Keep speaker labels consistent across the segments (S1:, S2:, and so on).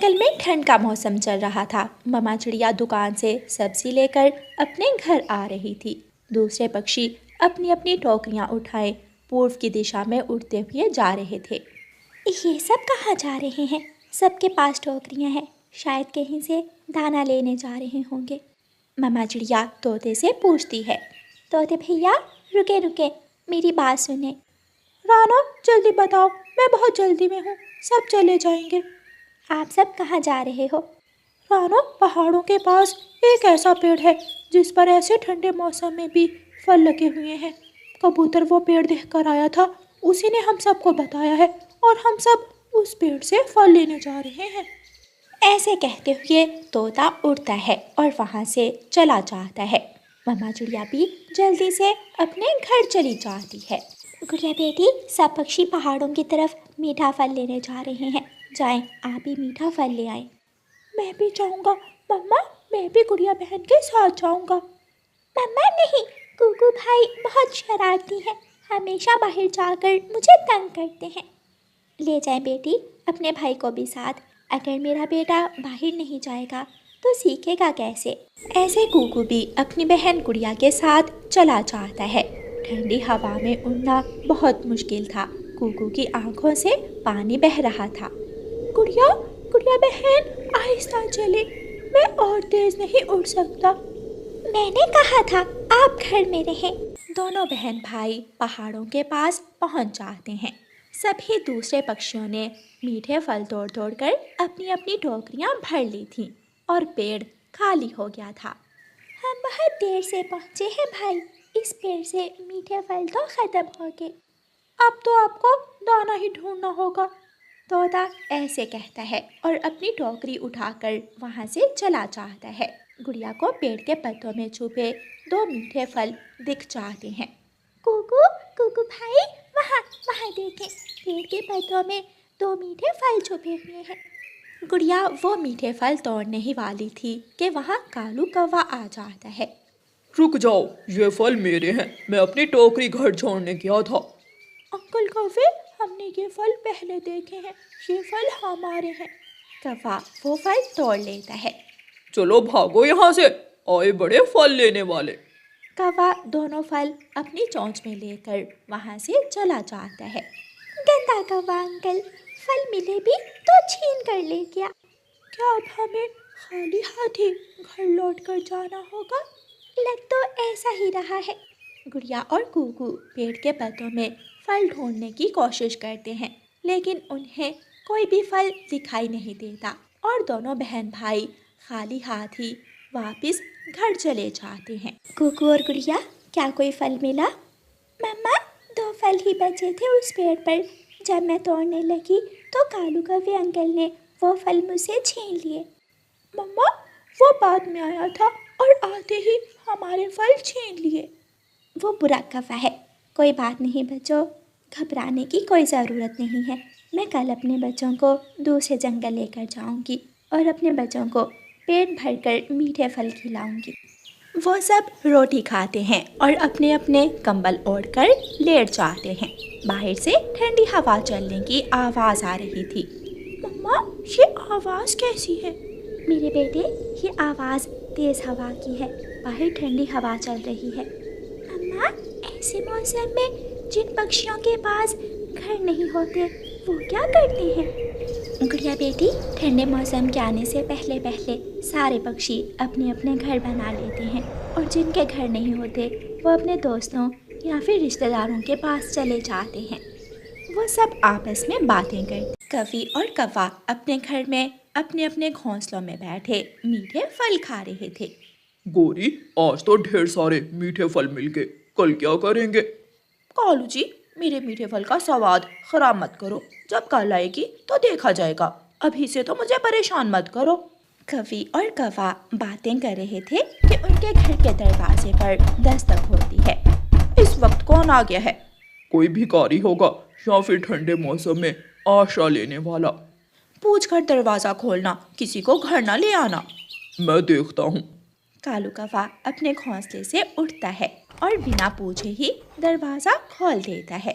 S1: जंगल में ठंड का मौसम चल रहा था। मम्मा चिड़िया दुकान से सब्जी लेकर अपने घर आ रही थी। दूसरे पक्षी अपनी अपनी टोकरियां उठाए पूर्व की दिशा में उड़ते हुए जा रहे थे। ये सब कहाँ जा रहे हैं? सबके पास टोकरियां हैं, शायद कहीं से दाना लेने जा रहे होंगे। मम्मा चिड़िया तोते से पूछती है। तोते भैया रुके रुके, मेरी बात सुने। रानो जल्दी बताओ, मैं बहुत जल्दी में हूँ, सब चले जाएंगे। आप सब कहाँ जा रहे हो? रानो, पहाड़ों के पास एक ऐसा पेड़ है जिस पर ऐसे ठंडे मौसम में भी फल लगे हुए हैं। कबूतर वो पेड़ देखकर आया था, उसी ने हम सबको बताया है और हम सब उस पेड़ से फल लेने जा रहे हैं। ऐसे कहते हुए तोता उड़ता है और वहाँ से चला जाता है। मम्मा चिड़िया भी जल्दी से अपने घर चली जाती है। गुड़िया बेटी, सब पक्षी पहाड़ों की तरफ मीठा फल लेने जा रहे हैं, जाएं आप भी मीठा फल ले आए। मैं भी जाऊंगा मम्मा, मैं भी गुड़िया बहन के साथ जाऊंगा। मम्मा नहीं, कुकू भाई बहुत शरारती हैं, हमेशा बाहर जाकर मुझे तंग करते हैं। ले जाए बेटी अपने भाई को भी साथ, अगर मेरा बेटा बाहर नहीं जाएगा तो सीखेगा कैसे। ऐसे कुकू भी अपनी बहन गुड़िया के साथ चला जाता है। ठंडी हवा में उड़ना बहुत मुश्किल था। कुकू की आंखों से पानी बह रहा था। गुड़िया गुड़िया बहन आहिस्ता चले, मैं और तेज नहीं उड़ सकता। मैंने कहा था आप घर में रहें। दोनों बहन भाई पहाड़ों के पास पहुंच जाते हैं। सभी दूसरे पक्षियों ने मीठे फल तोड़ तोड़ कर अपनी अपनी टोकरियां भर ली थीं और पेड़ खाली हो गया था। हम बहुत देर से पहुंचे हैं भाई, इस पेड़ से मीठे फल तो खत्म हो गए, अब तो आपको दाना ही ढूंढना होगा। तोता ऐसे कहता है और अपनी टोकरी उठाकर वहां से चला जाता है। गुड़िया को पेड़ के पत्तों में छुपे 2 मीठे फल दिख जाते हैं। कुकू कुकू भाई, वहाँ वहाँ देखें, पेड़ के पत्तों में 2 मीठे फल छुपे हुए हैं। गुड़िया वो मीठे फल तोड़ने ही वाली थी कि वहाँ कालू कौवा आ जाता है।
S2: रुक जाओ, ये फल मेरे हैं, मैं अपनी टोकरी घर छोड़ने गया था।
S1: अंकल कौवे, हमने ये फल पहले देखे हैं, ये फल हमारे हैं। कौवा वो फल तोड़ लेता है।
S2: चलो भागो यहाँ से, आए बड़े फल लेने वाले।
S1: कौवा दोनों फल अपनी चोंच में लेकर वहाँ से चला जाता है। गंदा कौवा अंकल, फल मिले भी तो छीन कर ले गया। क्या अब हमें खाली हाथ ही घर लौट कर जाना होगा? लग तो ऐसा ही रहा है। गुड़िया और कुकू पेड़ के पत्तों में फल ढूंढने की कोशिश करते हैं, लेकिन उन्हें कोई भी फल दिखाई नहीं देता और दोनों बहन भाई खाली हाथ ही वापस घर चले जाते हैं। कुकू और गुड़िया, क्या कोई फल मिला? मम्मा, 2 फल ही बचे थे उस पेड़ पर, जब मैं तोड़ने लगी तो कालू कौवे अंकल ने वो फल मुझसे छीन लिए। मम्मा, वो बाद में आया था और आते ही हमारे फल छीन लिए। वो बुरा कौवा है, कोई बात नहीं बच्चों, घबराने की कोई ज़रूरत नहीं है। मैं कल अपने बच्चों को दूसरे जंगल लेकर जाऊंगी और अपने बच्चों को पेट भरकर मीठे फल खिलाऊंगी। वो सब रोटी खाते हैं और अपने अपने कंबल ओढ़कर लेट जाते हैं। बाहर से ठंडी हवा चलने की आवाज़ आ रही थी। मम्मा, ये आवाज़ कैसी है? मेरे बेटे, ये आवाज़ तेज़ हवा की है, बाहर ठंडी हवा चल रही है। मम्मा, ऐसे मौसम में जिन पक्षियों के पास घर नहीं होते वो क्या करते हैं? गुड़िया बेटी, ठंडे मौसम के आने से पहले पहले सारे पक्षी अपने अपने घर बना लेते हैं और जिनके घर नहीं होते वो अपने दोस्तों या फिर रिश्तेदारों के पास चले जाते हैं। वो सब आपस में बातें करते। कवि और कौवा अपने घर में अपने अपने घोंसलों में बैठे मीठे फल खा रहे थे।
S2: गोरी, आज तो ढेर सारे मीठे फल मिल गए, कल क्या करेंगे?
S1: कालू जी, मेरे मीठे फल का स्वाद खराब मत करो, जब कल आएगी तो देखा जाएगा, अभी से तो मुझे परेशान मत करो। कवि और कौवा बातें कर रहे थे कि उनके घर के दरवाजे पर दस्तक होती है। इस वक्त कौन आ गया है?
S2: कोई भिखारी होगा या फिर ठंडे मौसम में आशा लेने वाला।
S1: पूछ कर दरवाजा खोलना, किसी को घर न ले आना।
S2: मैं देखता हूँ।
S1: कालू कौवा अपने घोंसले से उठता है और बिना पूछे ही दरवाज़ा खोल देता है।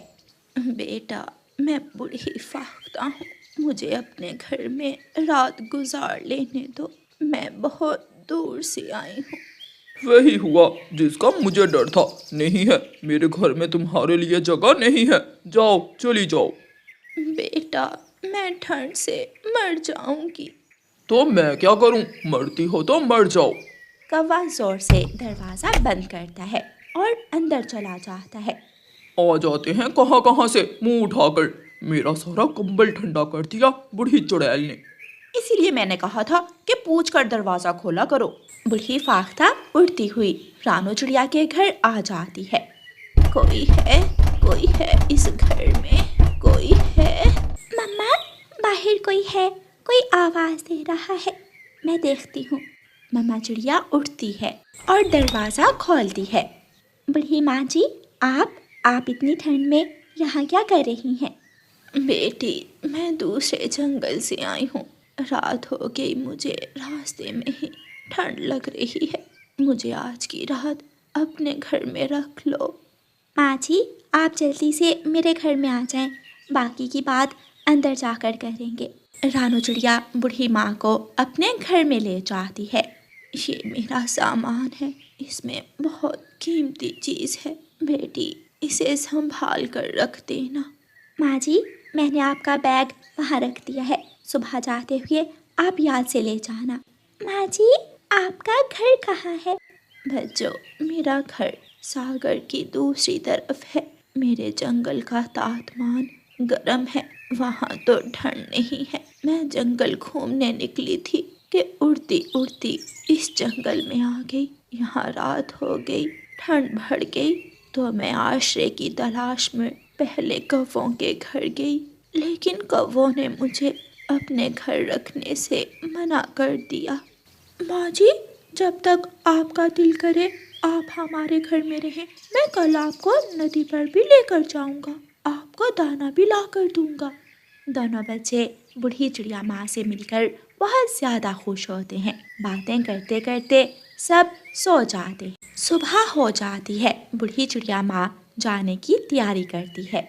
S1: बेटा, मैं बूढ़ी फाख्ता हूँ, मुझे अपने घर में रात गुजार लेने दो। मैं बहुत दूर से आई हूँ।
S2: वही हुआ जिसका मुझे डर था। नहीं है, मेरे घर में तुम्हारे लिए जगह नहीं है। जाओ, चली जाओ।
S1: बेटा, मैं ठंड से मर जाऊंगी।
S2: तो मैं क्या करूं? मरती हो तो मर जाओ।
S1: कौवा जोर से दरवाजा बंद करता है और अंदर चला जाता है।
S2: आ जाते हैं कहाँ कहाँ से मुंह उठाकर। मेरा सारा कंबल ठंडा कर दिया बूढ़ी चुड़ैल ने।
S1: इसीलिए मैंने कहा था कि पूछ कर दरवाजा खोला करो। बूढ़ी फाख्ता उड़ती हुई रानो चिड़िया के घर आ जाती है। कोई है इस घर में, कोई है। मम्मा, बाहर कोई आवाज दे रहा है। मैं देखती हूँ। मम्मा चिड़िया उठती है और दरवाजा खोलती है। बूढ़ी माँ जी, आप इतनी ठंड में यहाँ क्या कर रही हैं? बेटी, मैं दूसरे जंगल से आई हूँ। रात हो गई, मुझे रास्ते में ही ठंड लग रही है। मुझे आज की रात अपने घर में रख लो। माँ जी, आप जल्दी से मेरे घर में आ जाएं। बाकी की बात अंदर जाकर करेंगे। रानो चिड़िया बूढ़ी माँ को अपने घर में ले जाती है। ये मेरा सामान है, इसमें बहुत कीमती चीज़ है। बेटी, इसे संभाल कर रख देना। माँ जी, मैंने आपका बैग वहाँ रख दिया है। सुबह जाते हुए आप याद से ले जाना। माँ जी, आपका घर कहाँ है? बच्चों, मेरा घर सागर की दूसरी तरफ है। मेरे जंगल का तापमान गर्म है, वहाँ तो ठंड नहीं है। मैं जंगल घूमने निकली थी कि उड़ती उड़ती इस जंगल में आ गई। यहाँ रात हो गई, ठंड बढ़ गई, तो मैं आश्रय की तलाश में पहले कौवों के घर गई, लेकिन कौवों ने मुझे अपने घर रखने से मना कर दिया। माँ जी, जब तक आपका दिल करे आप हमारे घर में रहें। मैं कल आपको नदी पर भी लेकर जाऊंगा, आपको दाना भी ला कर दूंगा। दोनों बच्चे बूढ़ी चिड़िया माँ से मिलकर बहुत ज़्यादा खुश होते हैं। बातें करते करते सब सो जाते हैं। सुबह हो जाती है। बूढ़ी चिड़िया माँ जाने की तैयारी करती है।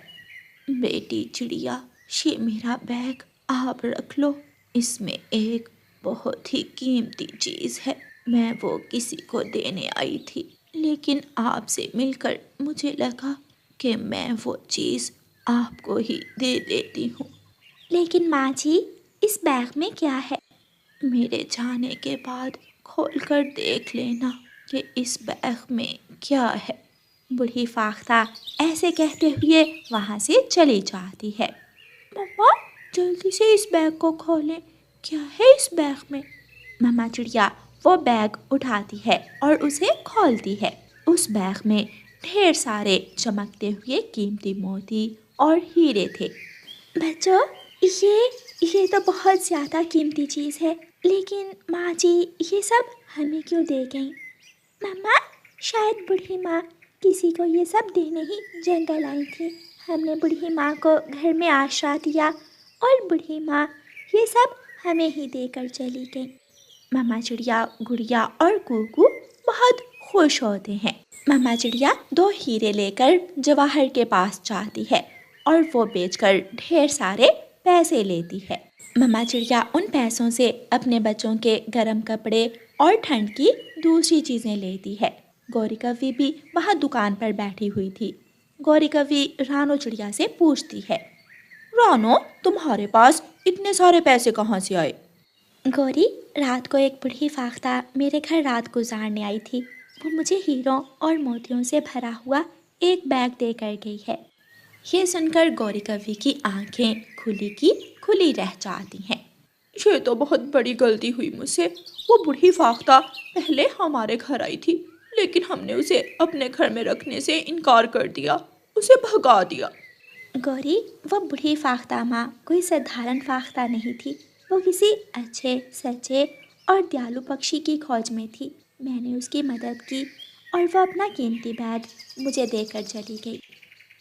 S1: बेटी चिड़िया, ये मेरा बैग आप रख लो। इसमें एक बहुत ही कीमती चीज़ है। मैं वो किसी को देने आई थी, लेकिन आपसे मिलकर मुझे लगा कि मैं वो चीज़ आपको ही दे देती हूँ। लेकिन माँ जी, इस बैग में क्या है? मेरे जाने के बाद खोल कर देख लेना कि इस बैग में क्या है। बूढ़ी फाख्ता ऐसे कहते हुए वहाँ से चली जाती है। मम्मा, जल्दी से इस बैग को खोलें। क्या है इस बैग में? मम्मा चिड़िया वो बैग उठाती है और उसे खोलती है। उस बैग में ढेर सारे चमकते हुए कीमती मोती और हीरे थे। बच्चों, ये तो बहुत ज़्यादा कीमती चीज़ है, लेकिन माँ जी ये सब हमें क्यों दे गई? मम्मा, शायद बूढ़ी माँ किसी को ये सब देने ही जंगल आई थी। हमने बूढ़ी माँ को घर में आश्रय दिया और बूढ़ी माँ ये सब हमें ही देकर चली गई। मम्मा चिड़िया, गुड़िया और कुकू बहुत खुश होते हैं। मम्मा चिड़िया 2 हीरे लेकर जवाहर के पास जाती है और वो बेचकर ढेर सारे पैसे लेती है। मम्मा चिड़िया उन पैसों से अपने बच्चों के गर्म कपड़े और ठंड की दूसरी चीज़ें लेती है। गौरी कव्वी भी वहाँ दुकान पर बैठी हुई थी। गौरी कव्वी रानो चिड़िया से पूछती है, रानो, तुम्हारे पास इतने सारे पैसे कहाँ से आए? गौरी, रात को एक बूढ़ी फाख्ता मेरे घर रात गुजारने आई थी। वो मुझे हीरों और मोतियों से भरा हुआ एक बैग देकर गई है। ये सुनकर गौरी कव्वी की आंखें खुली की खुली रह जाती हैं। ये तो बहुत बड़ी गलती हुई मुझसे। वो बूढ़ी फाख्ता पहले हमारे घर आई थी, लेकिन हमने उसे अपने घर में रखने से इनकार कर दिया, उसे भगा दिया। गौरी, वो बूढ़ी फाख्ता माँ कोई साधारण फाख्ता नहीं थी। वो किसी अच्छे, सच्चे और दयालु पक्षी की खोज में थी। मैंने उसकी मदद की और वह अपना कीमती बैग मुझे देकर चली गई।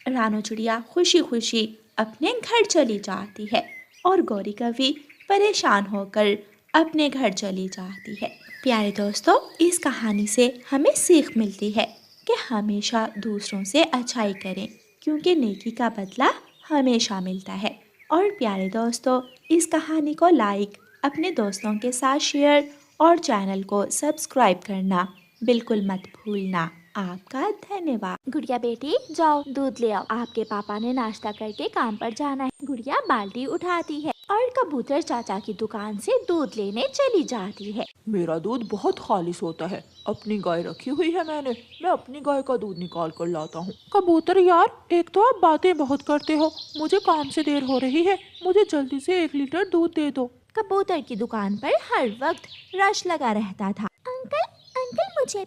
S1: रानो चिड़िया खुशी खुशी अपने घर चली जाती है और गौरी कव्वी परेशान होकर अपने घर चली जाती है। प्यारे दोस्तों, इस कहानी से हमें सीख मिलती है कि हमेशा दूसरों से अच्छाई करें, क्योंकि नेकी का बदला हमेशा मिलता है। और प्यारे दोस्तों, इस कहानी को लाइक, अपने दोस्तों के साथ शेयर और चैनल को सब्सक्राइब करना बिल्कुल मत भूलना। आपका धन्यवाद। गुड़िया बेटी जाओ दूध ले आओ, आपके पापा ने नाश्ता करके काम पर जाना है। गुड़िया बाल्टी उठाती है और कबूतर चाचा की दुकान से दूध लेने चली जाती है।
S2: मेरा दूध बहुत खालिश होता है, अपनी गाय रखी हुई है मैंने, मैं अपनी गाय का दूध निकाल कर लाता हूँ। कबूतर यार, एक तो आप बातें बहुत करते हो, मुझे काम से देर हो रही है, मुझे जल्दी से 1 लीटर दूध दे दो।
S1: कबूतर की दुकान पर हर वक्त रश लगा रहता था। अंकल अंकल मुझे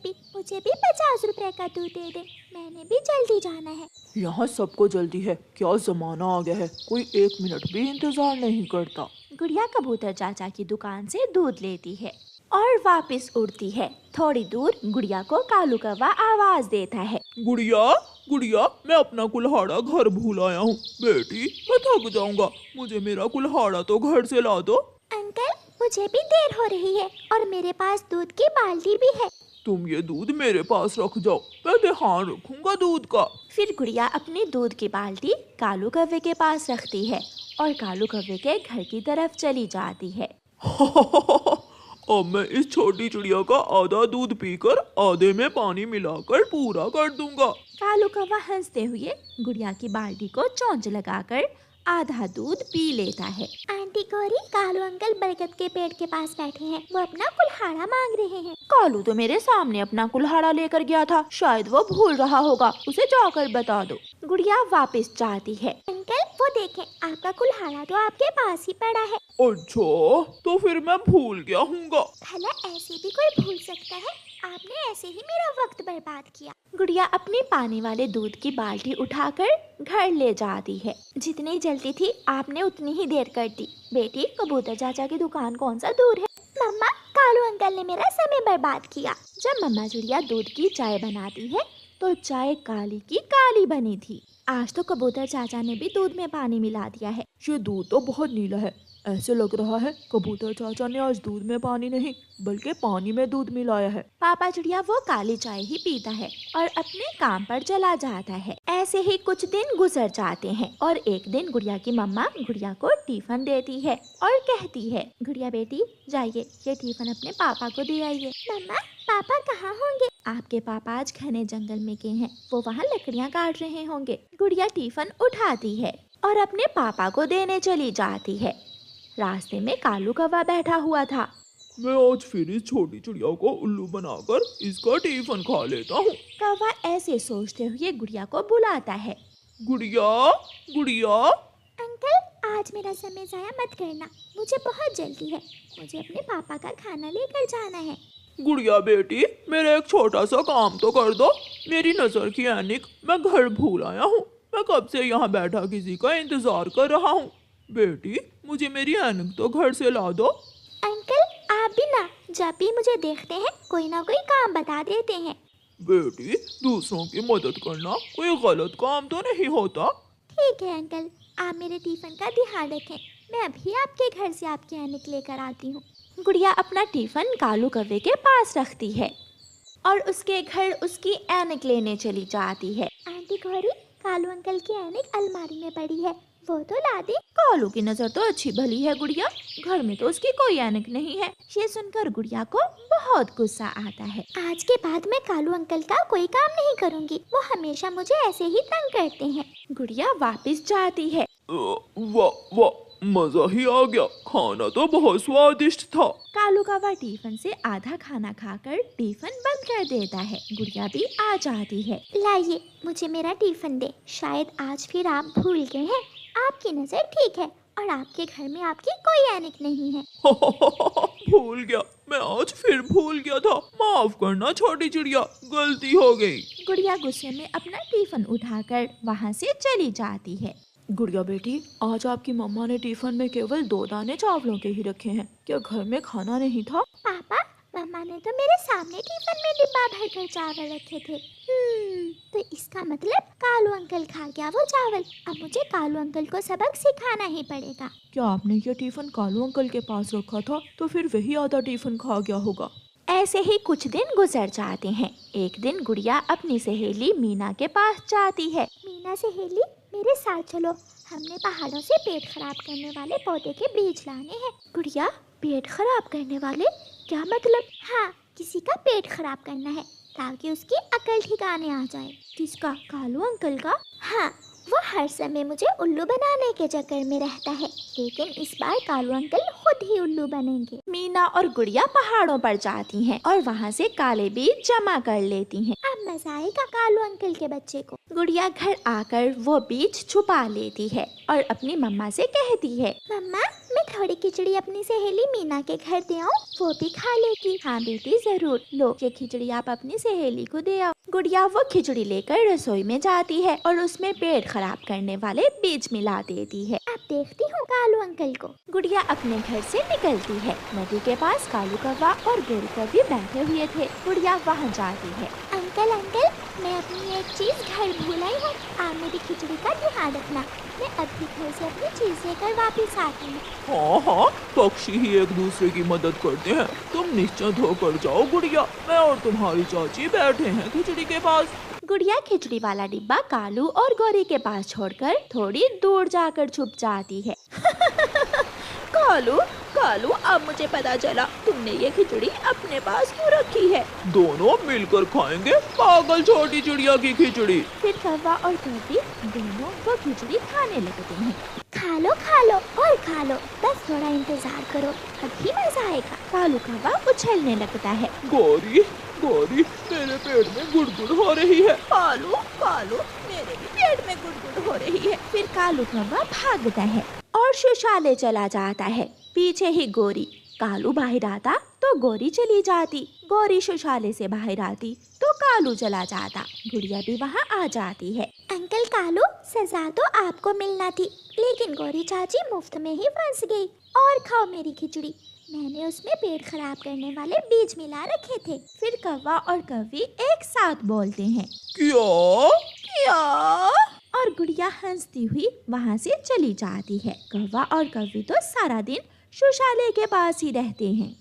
S1: भी 50 रुपए का दूध दे दे, मैंने भी जल्दी जाना है।
S2: यहाँ सबको जल्दी है, क्या जमाना आ गया है, कोई 1 मिनट भी इंतजार नहीं करता।
S1: गुड़िया कबूतर चाचा की दुकान से दूध लेती है और वापस उड़ती है। थोड़ी दूर गुड़िया को कालू कौवा आवाज देता है।
S2: गुड़िया गुड़िया, मैं अपना कुल्हाड़ा घर भूल आया हूँ। बेटी मैं थक जाऊंगा, मुझे मेरा कुल्हाड़ा तो घर से ला दो।
S1: अंकल मुझे भी देर हो रही है और मेरे पास दूध की बाल्टी भी है।
S2: तुम ये दूध मेरे पास रख जाओ, मैं ध्यान रखूंगा दूध का।
S1: फिर गुड़िया अपनी दूध की बाल्टी कालू कौवे के पास रखती है और कालू कौवे के घर की तरफ चली जाती है।
S2: अब मैं इस छोटी चिड़िया का आधा दूध पीकर आधे में पानी मिलाकर पूरा कर दूंगा।
S1: कालू कौवा हंसते हुए गुड़िया की बाल्टी को चोंच लगाकर आधा दूध पी लेता है। आंटी गौरी, कालू अंकल बरगद के पेड़ के पास बैठे हैं, वो अपना कुल्हाड़ा मांग रहे हैं। कालू तो मेरे सामने अपना कुल्हाड़ा लेकर गया था, शायद वो भूल रहा होगा, उसे जाकर बता दो। गुड़िया वापस जाती है। अंकल वो देखें, आपका कुल्हाड़ा तो आपके पास ही पड़ा है।
S2: अच्छा, तो फिर मैं भूल गया हूँगा।
S1: भला ऐसे भी कोई भूल सकता है? आपने ऐसे ही मेरा वक्त बर्बाद किया। गुड़िया अपने पानी वाले दूध की बाल्टी उठाकर घर ले जाती है। जितनी जल्दी थी आपने उतनी ही देर कर दी। बेटी, कबूतर चाचा की दुकान कौन सा दूर है? मम्मा, कालू अंकल ने मेरा समय बर्बाद किया। जब मम्मा चिड़िया दूध की चाय बनाती है तो चाय काली की काली बनी थी। आज तो कबूतर चाचा ने भी दूध में पानी मिला दिया है।
S2: ये दूध तो बहुत नीला है, ऐसे लग रहा है कबूतर चाचा ने आज दूध में पानी नहीं बल्कि पानी में दूध मिलाया है।
S1: पापा चिड़िया वो काली चाय ही पीता है और अपने काम पर चला जाता है। ऐसे ही कुछ दिन गुजर जाते हैं और एक दिन गुड़िया की मम्मा गुड़िया को टिफिन देती है और कहती है, गुड़िया बेटी जाइए ये टिफिन अपने पापा को दे आइए। मम्मा, पापा कहाँ होंगे? आपके पापा आज घने जंगल में गए हैं, वो वहाँ लकड़ियाँ काट रहे होंगे। गुड़िया टिफिन उठाती है और अपने पापा को देने चली जाती है। रास्ते में कालू कौवा बैठा हुआ था।
S2: मैं आज फिर इस छोटी चिड़िया को उल्लू बनाकर इसका टिफिन खा लेता हूँ।
S1: कौवा ऐसे सोचते हुए गुड़िया को बुलाता है।
S2: गुड़िया गुड़िया।
S1: अंकल, आज मेरा समय जाया मत करना, मुझे बहुत जल्दी है, मुझे अपने पापा का खाना लेकर जाना है।
S2: गुड़िया बेटी, मेरा एक छोटा सा काम तो कर दो। मेरी नजर की ऐनक मैं घर भूल आया हूँ, मैं कब से यहाँ बैठा किसी का इंतजार कर रहा हूँ। बेटी, मुझे मेरी ऐनक तो घर से ला दो।
S1: अंकल, आप भी ना जब भी मुझे देखते हैं कोई ना कोई काम बता देते हैं।
S2: बेटी, दूसरों की मदद करना कोई गलत काम तो नहीं होता।
S1: ठीक है अंकल, आप मेरे टिफिन का ध्यान रखें, मैं अभी आपके घर से आपकी ऐनक लेकर आती हूँ। गुड़िया अपना टिफिन कालू कौवे के पास रखती है और उसके घर उसकी ऐनक लेने चली जाती है। आंटी गौरी, कालू अंकल की ऐनक अलमारी में पड़ी है, वो तो ला दे। कालू की नजर तो अच्छी भली है गुड़िया, घर में तो उसकी कोई ऐनक नहीं है। ये सुनकर गुड़िया को बहुत गुस्सा आता है। आज के बाद मैं कालू अंकल का कोई काम नहीं करूँगी, वो हमेशा मुझे ऐसे ही तंग करते हैं। गुड़िया वापस जाती है।
S2: वाह वाह, मजा ही आ गया, खाना तो बहुत स्वादिष्ट था।
S1: कालू कौवा टिफिन से आधा खाना खाकर टिफिन बंद कर देता है। गुड़िया भी आ जाती है। लाइए मुझे मेरा टिफिन दे, शायद आज फिर आप भूल गए हैं। आपकी नजर ठीक है और आपके घर में आपकी कोई ऐनक नहीं है।
S2: भूल गया, मैं आज फिर भूल गया था, माफ करना छोटी चिड़िया, गलती हो गई।
S1: गुड़िया गुस्से में अपना टिफिन उठाकर वहाँ से चली जाती है।
S2: गुड़िया बेटी, आज आपकी मम्मा ने टिफिन में केवल 2 दाने चावलों के ही रखे हैं, क्या घर में खाना नहीं था?
S1: पापा, मम्मा ने तो मेरे सामने टिफिन में डिब्बा भरकर चावल रखे थे। तो इसका मतलब कालू अंकल खा गया वो चावल। अब मुझे कालू अंकल को सबक सिखाना ही पड़ेगा।
S2: क्या आपने ये टिफिन कालू अंकल के पास रखा था? तो फिर वही आधा टिफिन खा गया होगा।
S1: ऐसे ही कुछ दिन गुजर जाते हैं। एक दिन गुड़िया अपनी सहेली मीना के पास जाती है। मीना सहेली,
S3: मेरे साथ चलो, हमने पहाड़ों से पेट खराब करने वाले पौधे के बीज लाने हैं। गुड़िया, पेट खराब करने वाले क्या मतलब? हाँ, किसी का पेट खराब करना है ताकि उसकी अकल ठिकाने आ जाए। किसका? कालू अंकल का? हाँ, वो हर समय मुझे उल्लू बनाने के चक्कर में रहता है, लेकिन इस बार कालू अंकल खुद ही उल्लू बनेंगे।
S1: मीना और गुड़िया पहाड़ों पर जाती हैं और वहाँ से काले बीज जमा कर लेती हैं।
S3: अब मजा आएगा कालू अंकल के बच्चे को।
S1: गुड़िया घर आकर वो बीज छुपा लेती है और अपनी मम्मा से कहती है,
S3: मम्मा, मैं थोड़ी खिचड़ी अपनी सहेली मीना के घर दे आऊँ, वो भी खा लेगी।
S1: हाँ बेटी जरूर, लो ये खिचड़ी आप अपनी सहेली को दे आओ। गुड़िया वो खिचड़ी लेकर रसोई में जाती है और उसमें पेट खराब करने वाले बीज मिला देती है।
S3: अब देखती हूँ कालू अंकल को।
S1: गुड़िया अपने घर से निकलती है। नदी के पास कालू कौवा और गोरी कौवी बैठे हुए थे। गुड़िया वहाँ जाती है।
S3: अंकल अंकल, मैं अपनी एक चीज घर भूल आई हूँ, आप मेरी खिचड़ी का ध्यान रखना। मैं अभी घर से अपनी चीज लेकर वापस आती हूँ।
S2: हाँ हाँ, पक्षी ही एक दूसरे की मदद करते हैं। तुम निश्चिंत होकर जाओ गुड़िया, मैं और तुम्हारी चाची बैठे हैं खिचड़ी के पास।
S1: गुड़िया खिचड़ी वाला डिब्बा कालू और गौरी के पास छोड़कर थोड़ी दूर जाकर छुप जाती है। कालू, कालू, अब मुझे पता चला तुमने ये खिचड़ी अपने पास क्यों रखी है।
S2: दोनों मिलकर खाएंगे पागल छोटी चिड़िया की खिचड़ी।
S1: फिर कौवा और कौवी दोनों वो खिचड़ी खाने लगते हैं।
S3: खा लो और खा लो, बस थोड़ा इंतजार करो, अभी मजा आएगा।
S1: कालू कौवा उछलने लगता है।
S2: गौरी, गौरी, मेरे पेट में गुड़गुड़ हो रही है।
S1: कालू, कालू, मेरे भी पेट में गुड़गुड़ हो रही है। फिर कालू कौवा भागता है और शौचालय चला जाता है। पीछे ही गोरी। कालू बाहर आता तो गोरी चली जाती। गोरी शौचालय से बाहर आती तो कालू चला जाता। गुड़िया भी वहाँ आ जाती है।
S3: अंकल कालू, सजा तो आपको मिलना थी, लेकिन गौरी चाची मुफ्त में ही फंस गई। और खाओ मेरी खिचड़ी, मैंने उसमें पेट खराब करने वाले बीज मिला रखे थे।
S1: फिर कौवा और कौवी एक साथ बोलते हैं,
S2: क्या?
S1: क्या? और गुड़िया हंसती हुई वहाँ से चली जाती है। कौवा और कौवी तो सारा दिन शौचालय के पास ही रहते हैं।